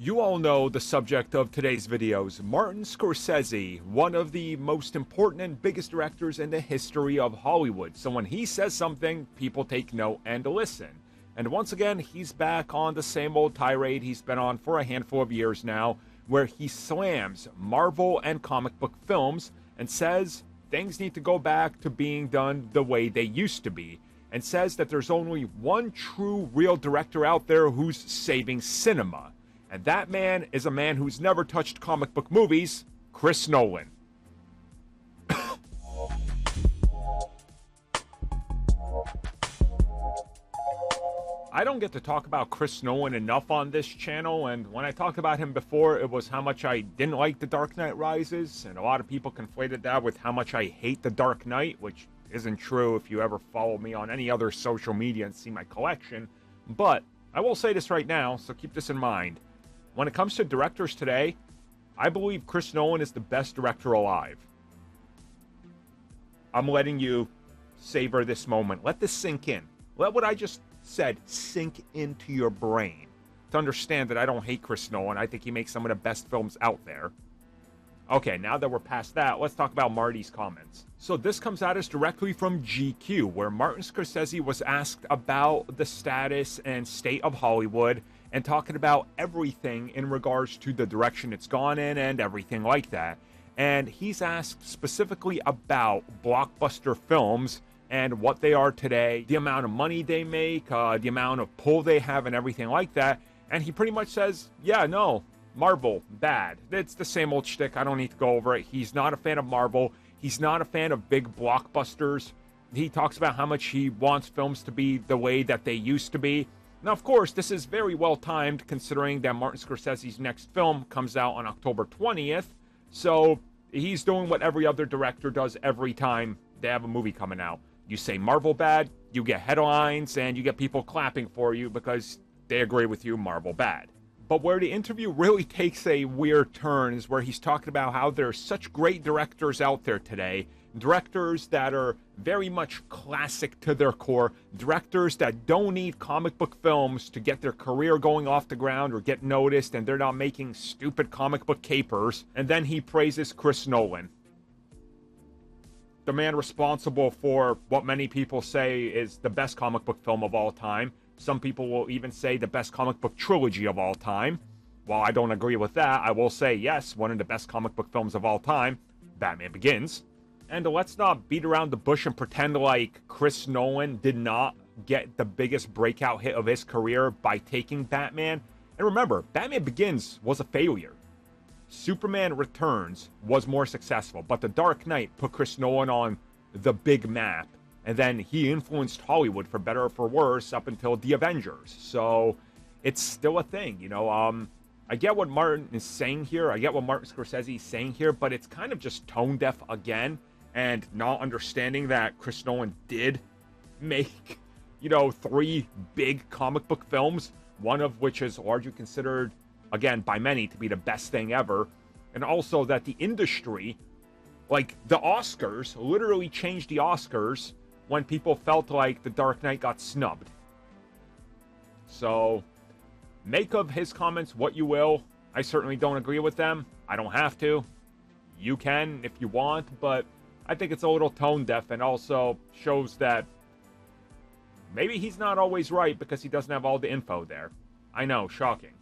You all know the subject of today's videos, Martin Scorsese, one of the most important and biggest directors in the history of Hollywood. So when he says something, people take note and listen. And once again, he's back on the same old tirade he's been on for a handful of years now, where he slams Marvel and comic book films and says things need to go back to being done the way they used to be, and says that there's only one true real director out there who's saving cinema. And that man is a man who's never touched comic book movies, Chris Nolan. I don't get to talk about Chris Nolan enough on this channel, and when I talked about him before, it was how much I didn't like The Dark Knight Rises, and a lot of people conflated that with how much I hate The Dark Knight, which isn't true if you ever follow me on any other social media and see my collection. But I will say this right now, so keep this in mind. When it comes to directors today, I believe Chris Nolan is the best director alive. I'm letting you savor this moment. Let this sink in. Let what I just said sink into your brain to understand that I don't hate Chris Nolan. I think he makes some of the best films out there. Okay, now that we're past that, let's talk about Marty's comments. So this comes at us directly from GQ, where Martin Scorsese was asked about the status and state of Hollywood and talking about everything in regards to the direction it's gone in and everything like that. And he's asked specifically about blockbuster films and what they are today, the amount of money they make, the amount of pull they have and everything like that. And he pretty much says, yeah, no, Marvel, bad. It's the same old shtick. I don't need to go over it. He's not a fan of Marvel. He's not a fan of big blockbusters. He talks about how much he wants films to be the way that they used to be. Now, of course, this is very well timed considering that Martin Scorsese's next film comes out on October 20th. So he's doing what every other director does every time they have a movie coming out. You say Marvel bad, you get headlines, and you get people clapping for you because they agree with you, Marvel bad. But where the interview really takes a weird turn is where he's talking about how there's such great directors out there today. Directors that are very much classic to their core. Directors that don't need comic book films to get their career going off the ground or get noticed, and they're not making stupid comic book capers. And then he praises Chris Nolan, the man responsible for what many people say is the best comic book film of all time. Some people will even say the best comic book trilogy of all time. While I don't agree with that, I will say, yes, one of the best comic book films of all time, Batman Begins. And let's not beat around the bush and pretend like Chris Nolan did not get the biggest breakout hit of his career by taking Batman. And remember, Batman Begins was a failure. Superman Returns was more successful, but The Dark Knight put Chris Nolan on the big map. And then he influenced Hollywood for better or for worse up until The Avengers. So it's still a thing, you know. I get what Martin is saying here. I get what Martin Scorsese is saying here, but it's kind of just tone deaf again and not understanding that Chris Nolan did make, you know, 3 big comic book films, one of which is largely considered, again, by many to be the best thing ever. And also that the industry, like the Oscars, literally changed the Oscars when people felt like The Dark Knight got snubbed. So, make of his comments what you will. I certainly don't agree with them. I don't have to. You can if you want, but I think it's a little tone deaf and also shows that maybe he's not always right because he doesn't have all the info there. I know, shocking.